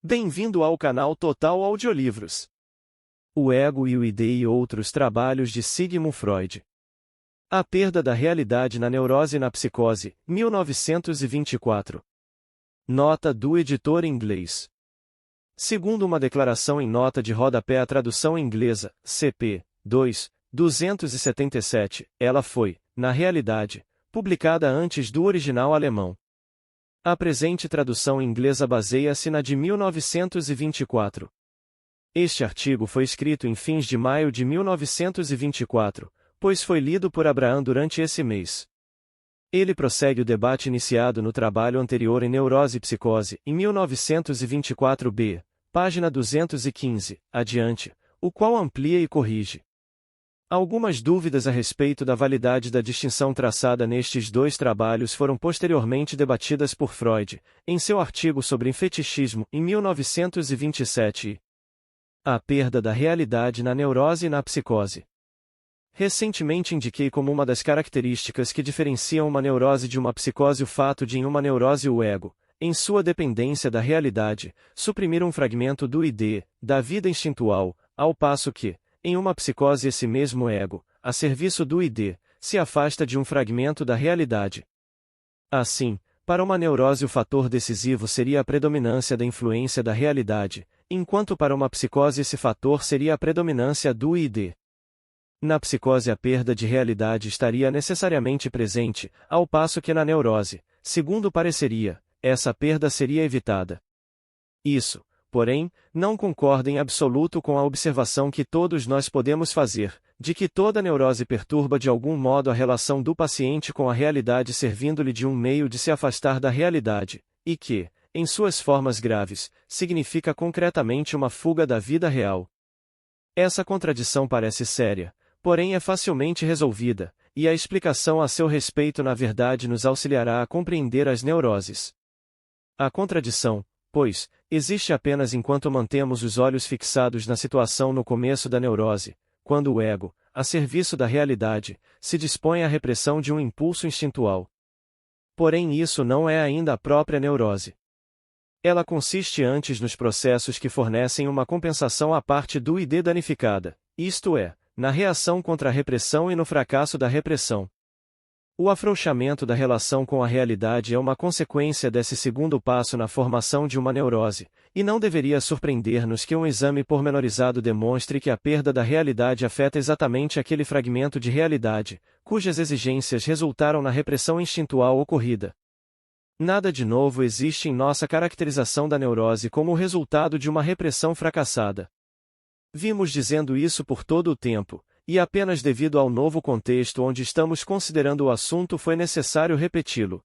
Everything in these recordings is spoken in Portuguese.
Bem-vindo ao canal Total Audiolivros. O Ego e o ID e outros trabalhos de Sigmund Freud. A perda da realidade na neurose e na psicose, 1924. Nota do editor inglês. Segundo uma declaração em nota de rodapé à tradução inglesa, CP 2, 277, ela foi, na realidade, publicada antes do original alemão. A presente tradução inglesa baseia-se na de 1924. Este artigo foi escrito em fins de maio de 1924, pois foi lido por Abraham durante esse mês. Ele prossegue o debate iniciado no trabalho anterior em Neurose e Psicose, em 1924b, página 215, adiante, o qual amplia e corrige algumas dúvidas a respeito da validade da distinção traçada nestes dois trabalhos foram posteriormente debatidas por Freud, em seu artigo sobre fetichismo, em 1927 e A perda da realidade na neurose e na psicose. Recentemente indiquei como uma das características que diferenciam uma neurose de uma psicose o fato de em uma neurose o ego, em sua dependência da realidade, suprimir um fragmento do ID, da vida instintual, ao passo que, em uma psicose esse mesmo ego, a serviço do ID, se afasta de um fragmento da realidade. Assim, para uma neurose o fator decisivo seria a predominância da influência da realidade, enquanto para uma psicose esse fator seria a predominância do ID. Na psicose a perda de realidade estaria necessariamente presente, ao passo que na neurose, segundo pareceria, essa perda seria evitada. Isso, porém, não concorda em absoluto com a observação que todos nós podemos fazer, de que toda neurose perturba de algum modo a relação do paciente com a realidade servindo-lhe de um meio de se afastar da realidade, e que, em suas formas graves, significa concretamente uma fuga da vida real. Essa contradição parece séria, porém é facilmente resolvida, e a explicação a seu respeito na verdade nos auxiliará a compreender as neuroses. A contradição, pois, existe apenas enquanto mantemos os olhos fixados na situação no começo da neurose, quando o ego, a serviço da realidade, se dispõe à repressão de um impulso instintual. Porém isso não é ainda a própria neurose. Ela consiste antes nos processos que fornecem uma compensação à parte do ID danificada, isto é, na reação contra a repressão e no fracasso da repressão. O afrouxamento da relação com a realidade é uma consequência desse segundo passo na formação de uma neurose, e não deveria surpreender-nos que um exame pormenorizado demonstre que a perda da realidade afeta exatamente aquele fragmento de realidade, cujas exigências resultaram na repressão instintual ocorrida. Nada de novo existe em nossa caracterização da neurose como o resultado de uma repressão fracassada. Vimos dizendo isso por todo o tempo, e apenas devido ao novo contexto onde estamos considerando o assunto foi necessário repeti-lo.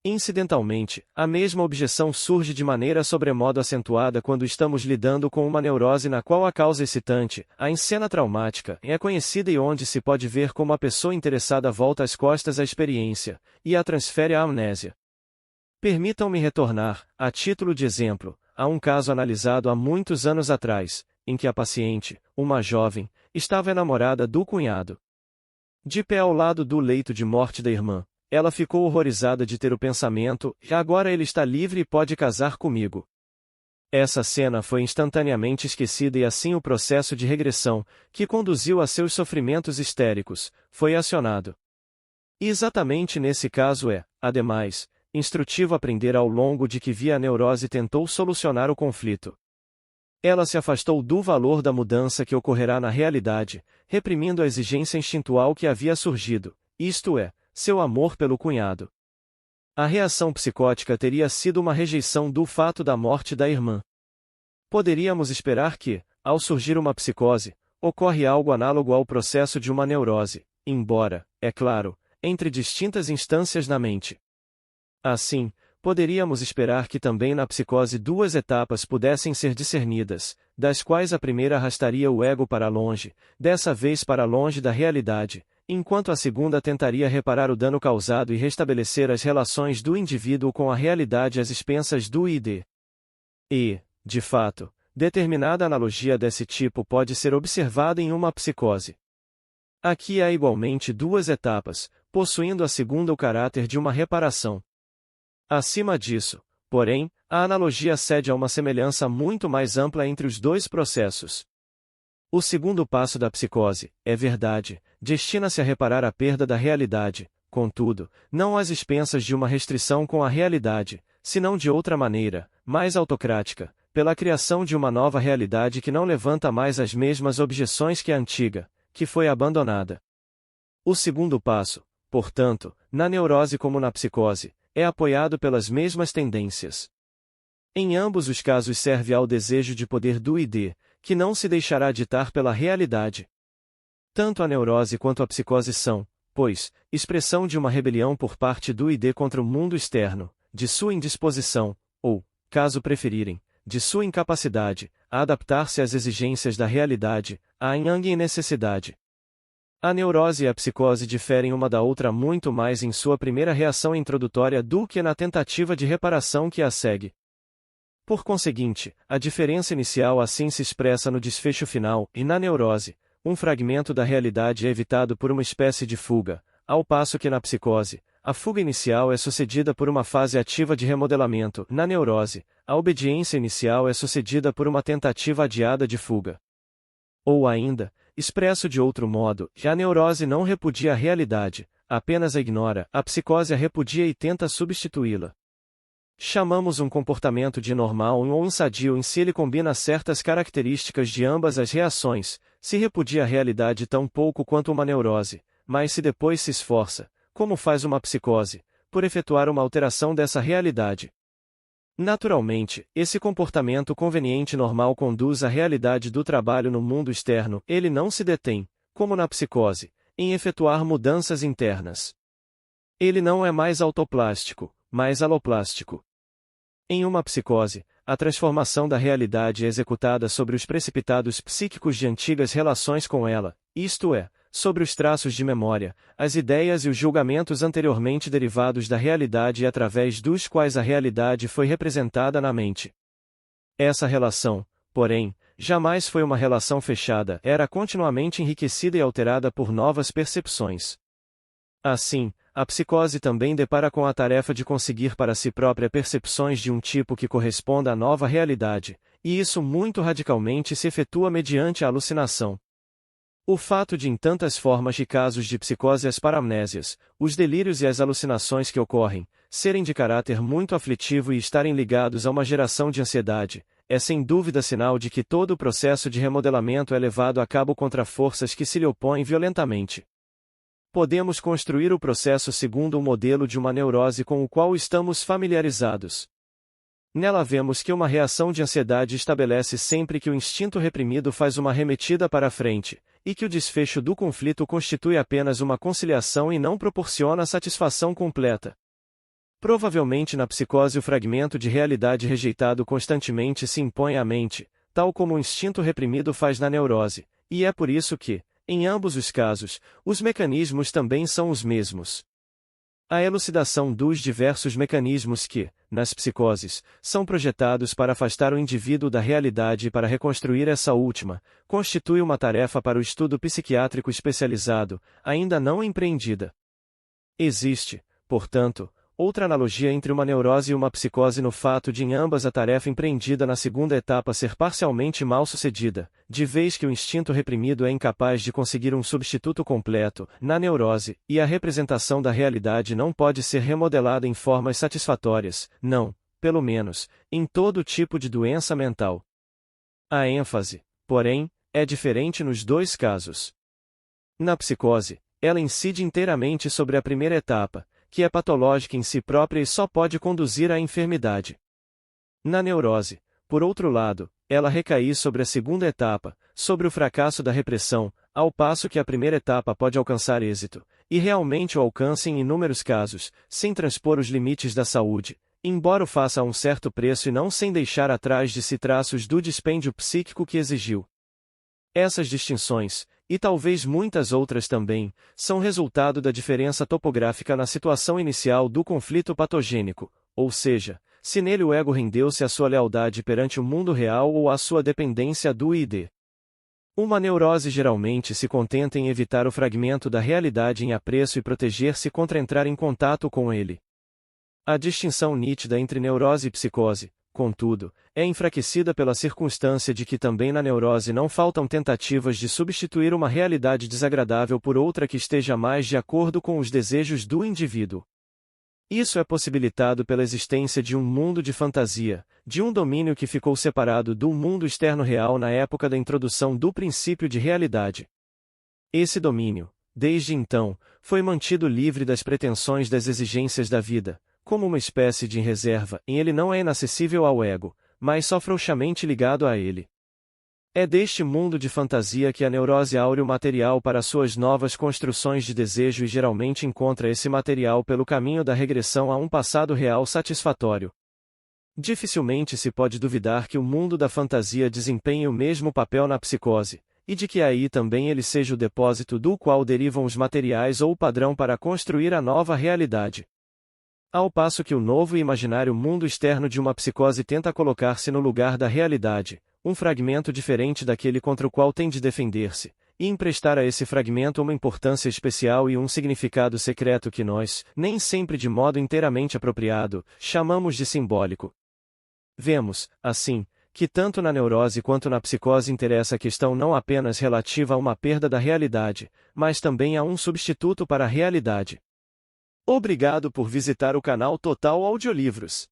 Incidentalmente, a mesma objeção surge de maneira sobremodo acentuada quando estamos lidando com uma neurose na qual a causa excitante, a encena traumática, é conhecida e onde se pode ver como a pessoa interessada volta as costas à experiência, e a transfere à amnésia. Permitam-me retornar, a título de exemplo, a um caso analisado há muitos anos atrás, em que a paciente, uma jovem, estava enamorada do cunhado. De pé ao lado do leito de morte da irmã, ela ficou horrorizada de ter o pensamento, e agora ele está livre e pode casar comigo. Essa cena foi instantaneamente esquecida e assim o processo de regressão, que conduziu a seus sofrimentos histéricos, foi acionado. E exatamente nesse caso é, ademais, instrutivo aprender ao longo de que via a neurose tentou solucionar o conflito. Ela se afastou do valor da mudança que ocorrerá na realidade, reprimindo a exigência instintual que havia surgido, isto é, seu amor pelo cunhado. A reação psicótica teria sido uma rejeição do fato da morte da irmã. Poderíamos esperar que, ao surgir uma psicose, ocorre algo análogo ao processo de uma neurose, embora, é claro, entre distintas instâncias na mente. Assim, poderíamos esperar que também na psicose duas etapas pudessem ser discernidas, das quais a primeira arrastaria o ego para longe, dessa vez para longe da realidade, enquanto a segunda tentaria reparar o dano causado e restabelecer as relações do indivíduo com a realidade às expensas do ID. E, de fato, determinada analogia desse tipo pode ser observada em uma psicose. Aqui há igualmente duas etapas, possuindo a segunda o caráter de uma reparação. Acima disso, Porém, a analogia cede a uma semelhança muito mais ampla entre os dois processos. O segundo passo da psicose, é verdade, destina-se a reparar a perda da realidade, contudo, não às expensas de uma restrição com a realidade, senão de outra maneira, mais autocrática, pela criação de uma nova realidade que não levanta mais as mesmas objeções que a antiga, que foi abandonada. O segundo passo, portanto, na neurose como na psicose, é apoiado pelas mesmas tendências. Em ambos os casos serve ao desejo de poder do id, que não se deixará ditar pela realidade. Tanto a neurose quanto a psicose são, pois, expressão de uma rebelião por parte do id contra o mundo externo, de sua indisposição, ou, caso preferirem, de sua incapacidade, a adaptar-se às exigências da realidade, à yang e necessidade. A neurose e a psicose diferem uma da outra muito mais em sua primeira reação introdutória do que na tentativa de reparação que a segue. Por conseguinte, a diferença inicial assim se expressa no desfecho final, e na neurose, um fragmento da realidade é evitado por uma espécie de fuga, ao passo que na psicose, a fuga inicial é sucedida por uma fase ativa de remodelamento. Na neurose, a obediência inicial é sucedida por uma tentativa adiada de fuga. Ou ainda, expresso de outro modo, a neurose não repudia a realidade, apenas a ignora, a psicose a repudia e tenta substituí-la. Chamamos um comportamento de normal ou insadio em se ele combina certas características de ambas as reações, se repudia a realidade tão pouco quanto uma neurose, mas se depois se esforça, como faz uma psicose, por efetuar uma alteração dessa realidade. Naturalmente, esse comportamento conveniente normal conduz à realidade do trabalho no mundo externo, ele não se detém, como na psicose, em efetuar mudanças internas. Ele não é mais autoplástico, mas aloplástico. Em uma psicose, a transformação da realidade é executada sobre os precipitados psíquicos de antigas relações com ela, isto é, sobre os traços de memória, as ideias e os julgamentos anteriormente derivados da realidade e através dos quais a realidade foi representada na mente. Essa relação, porém, jamais foi uma relação fechada, era continuamente enriquecida e alterada por novas percepções. Assim, a psicose também depara com a tarefa de conseguir para si própria percepções de um tipo que corresponda à nova realidade, e isso muito radicalmente se efetua mediante a alucinação. O fato de em tantas formas e casos de psicose as paramnésias, os delírios e as alucinações que ocorrem, serem de caráter muito aflitivo e estarem ligados a uma geração de ansiedade, é sem dúvida sinal de que todo o processo de remodelamento é levado a cabo contra forças que se lhe opõem violentamente. Podemos construir o processo segundo o modelo de uma neurose com o qual estamos familiarizados. Nela vemos que uma reação de ansiedade estabelece sempre que o instinto reprimido faz uma arremetida para a frente, e que o desfecho do conflito constitui apenas uma conciliação e não proporciona satisfação completa. Provavelmente na psicose o fragmento de realidade rejeitado constantemente se impõe à mente, tal como o instinto reprimido faz na neurose, e é por isso que, em ambos os casos, os mecanismos também são os mesmos. A elucidação dos diversos mecanismos que, nas psicoses, são projetados para afastar o indivíduo da realidade e para reconstruir essa última, constitui uma tarefa para o estudo psiquiátrico especializado, ainda não empreendida. Existe, portanto, outra analogia entre uma neurose e uma psicose no fato de em ambas a tarefa empreendida na segunda etapa ser parcialmente mal sucedida, de vez que o instinto reprimido é incapaz de conseguir um substituto completo, na neurose, e a representação da realidade não pode ser remodelada em formas satisfatórias, não, pelo menos, em todo tipo de doença mental. A ênfase, porém, é diferente nos dois casos. Na psicose, ela incide inteiramente sobre a primeira etapa, que é patológica em si própria e só pode conduzir à enfermidade. Na neurose, por outro lado, ela recai sobre a segunda etapa, sobre o fracasso da repressão, ao passo que a primeira etapa pode alcançar êxito, e realmente o alcança em inúmeros casos, sem transpor os limites da saúde, embora o faça a um certo preço e não sem deixar atrás de si traços do dispêndio psíquico que exigiu. Essas distinções, e talvez muitas outras também, são resultado da diferença topográfica na situação inicial do conflito patogênico, ou seja, se nele o ego rendeu-se à sua lealdade perante o mundo real ou à sua dependência do id. Uma neurose geralmente se contenta em evitar o fragmento da realidade em apreço e proteger-se contra entrar em contato com ele. A distinção nítida entre neurose e psicose, contudo, é enfraquecida pela circunstância de que também na neurose não faltam tentativas de substituir uma realidade desagradável por outra que esteja mais de acordo com os desejos do indivíduo. Isso é possibilitado pela existência de um mundo de fantasia, de um domínio que ficou separado do mundo externo real na época da introdução do princípio de realidade. Esse domínio, desde então, foi mantido livre das pretensões das exigências da vida, como uma espécie de reserva, e ele não é inacessível ao ego, mas só frouxamente ligado a ele. É deste mundo de fantasia que a neurose aure o material para suas novas construções de desejo e geralmente encontra esse material pelo caminho da regressão a um passado real satisfatório. Dificilmente se pode duvidar que o mundo da fantasia desempenhe o mesmo papel na psicose, e de que aí também ele seja o depósito do qual derivam os materiais ou o padrão para construir a nova realidade. Ao passo que o novo e imaginário mundo externo de uma psicose tenta colocar-se no lugar da realidade, um fragmento diferente daquele contra o qual tem de defender-se, e emprestar a esse fragmento uma importância especial e um significado secreto que nós, nem sempre de modo inteiramente apropriado, chamamos de simbólico. Vemos, assim, que tanto na neurose quanto na psicose interessa a questão não apenas relativa a uma perda da realidade, mas também a um substituto para a realidade. Obrigado por visitar o canal Total Audiolivros.